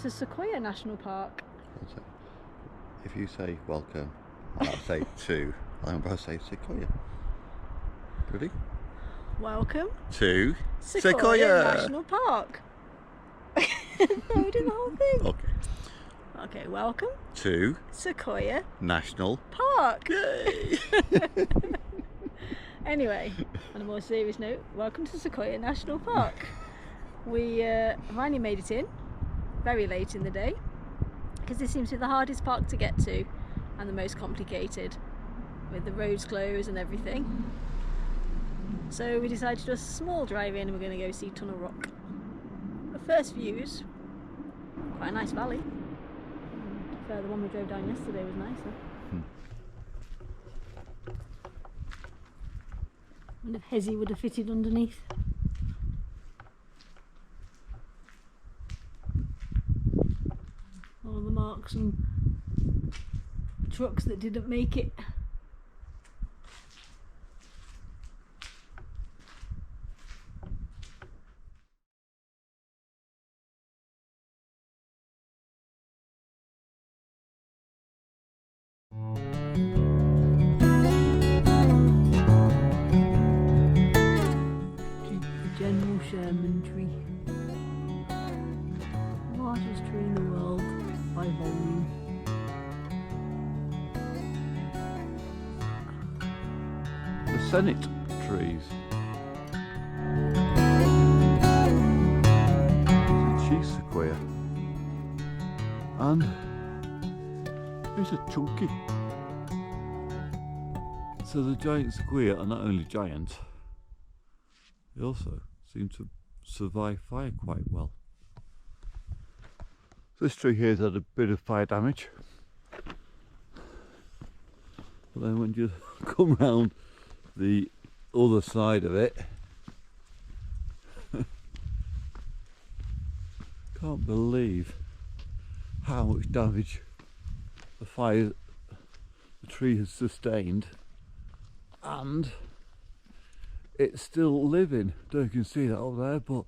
to Sequoia National Park. If you say welcome, I'll say to. I'm going to say Sequoia. Ready? Welcome to Sequoia National Park. No, we do the whole thing. Okay. Okay, welcome to Sequoia National Park. Yay! Anyway, on a more serious note, welcome to Sequoia National Park. We finally made it in, very late in the day, because this seems to be the hardest park to get to and the most complicated, with the roads closed and everything. So we decided to do a small drive in and we're going to go see Tunnel Rock. The first views, quite a nice valley. The one we drove down yesterday was nicer. I wonder if Hezzy would have fitted underneath. All the marks and trucks that didn't make it. General Sherman tree. Largest tree in the world by volume. The Senate trees. It's a cheese sequoia. And it's a chunky. So the giant sequoia are not only giant, they also seem to survive fire quite well. This tree here has had a bit of fire damage, but then when you come round the other side of it, can't believe how much damage the tree has sustained, and it's still living. Don't know if you can see that over there, but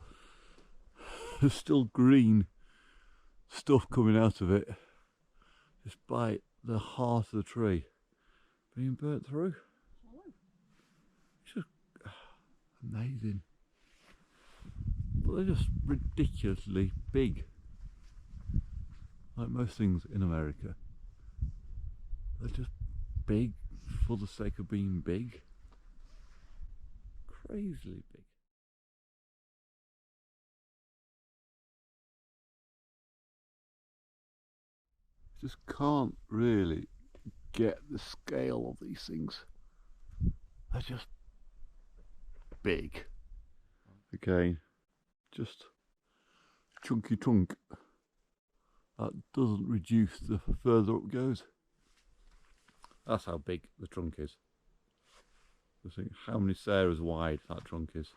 there's still green stuff coming out of it, despite the heart of the tree being burnt through. It's just amazing. But they're just ridiculously big. Like most things in America, they're just big for the sake of being big. Crazily big. Just can't really get the scale of these things. They're just big. Again, just chunky trunk. That doesn't reduce the further up it goes. That's how big the trunk is. Just think how many Sarahs wide that trunk is.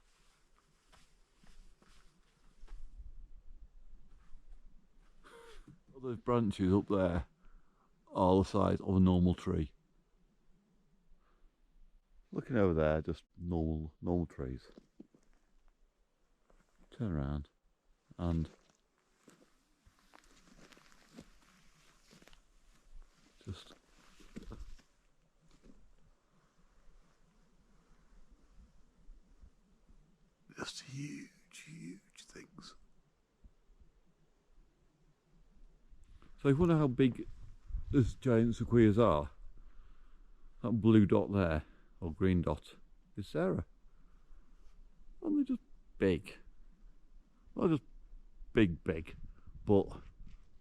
All those branches up there are the size of a normal tree. Looking over there, just normal trees. Turn around and just huge things. So if you wonder how big these giant sequoias are, that blue dot there, or green dot, is Sarah. And they're just big. Not just big, but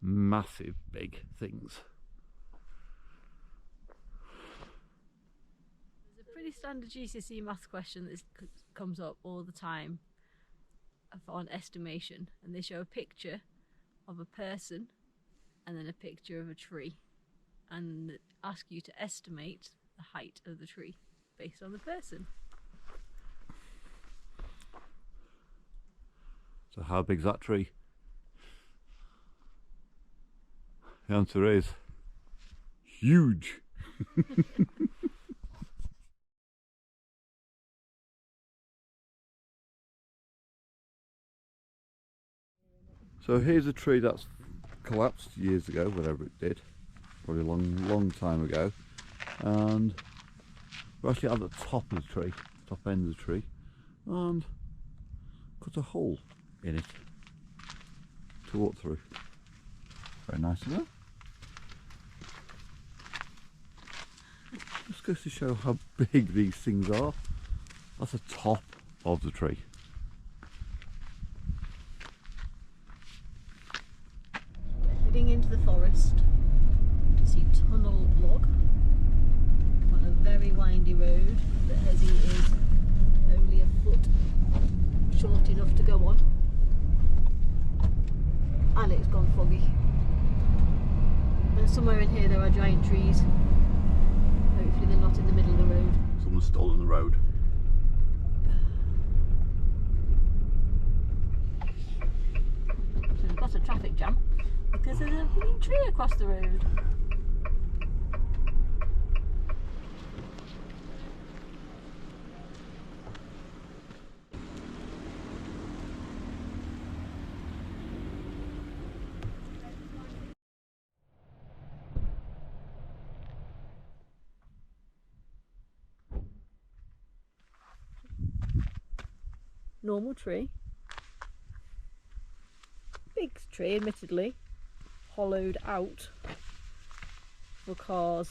massive big things. There's a pretty standard GCSE maths question that comes up all the time on estimation, and they show a picture of a person and then a picture of a tree and ask you to estimate the height of the tree based on the person. So how big's that tree? The answer is huge. So here's a tree that's collapsed years ago, whatever it did, probably a long time ago, and we're actually at the top of the tree, top end of the tree, and cut a hole in it to walk through. Very nice of her. Just goes to show how big these things are. That's the top of the tree. Heading into the forest to see Tunnel Log on a very windy road that Hezzy is only a foot short enough to go on, and it's gone foggy. And somewhere in here there are giant trees. Hopefully they're not in the middle of the road. Someone's stolen the road. So we've got a traffic jam because there's a big tree across the road. Normal tree. Big tree, admittedly, hollowed out for cars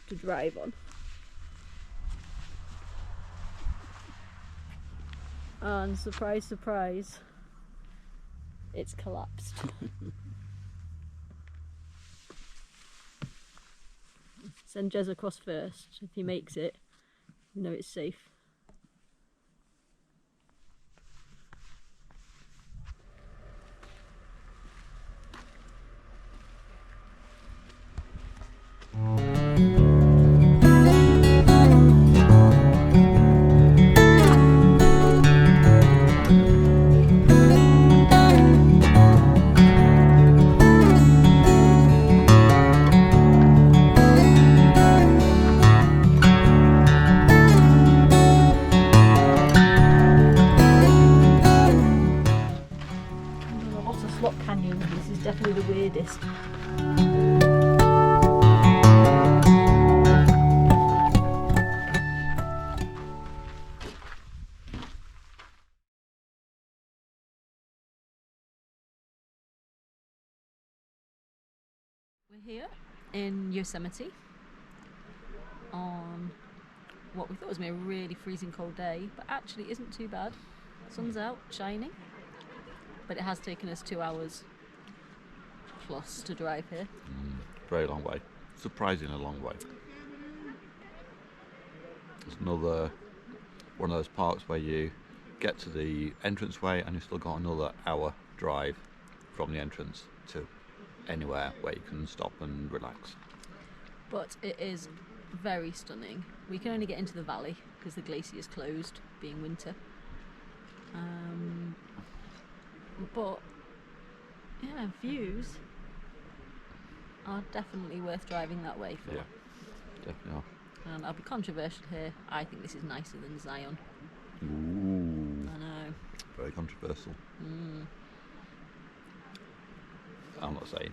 to drive on. And surprise, surprise, it's collapsed. Send Jez across first. If he makes it, you know it's safe. This is definitely the weirdest. We're here in Yosemite on what we thought was going to be a really freezing cold day, but actually isn't too bad. Sun's out, shining, but it has taken us 2 hours plus to drive here. Very long way. Surprisingly long way. It's another one of those parks where you get to the entranceway and you've still got another hour drive from the entrance to anywhere where you can stop and relax. But it is very stunning. We can only get into the valley because the glacier is closed, being winter. But yeah, views are definitely worth driving that way for. Yeah, definitely are. And I'll be controversial here. I think this is nicer than Zion. Ooh. I know. Very controversial. I'm not saying.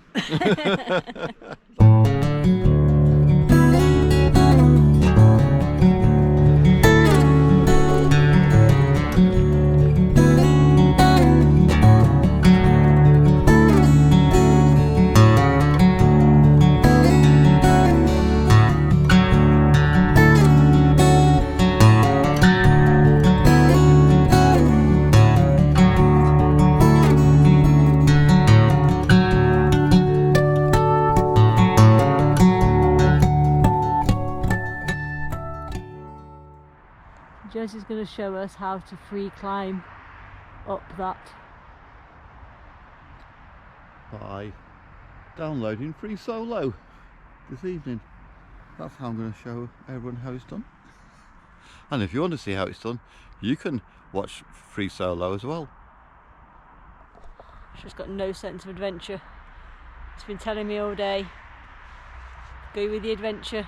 Jez is going to show us how to free climb up that. By downloading Free Solo this evening. That's how I'm going to show everyone how it's done. And if you want to see how it's done, you can watch Free Solo as well. She's got no sense of adventure. It's been telling me all day, go with the adventure.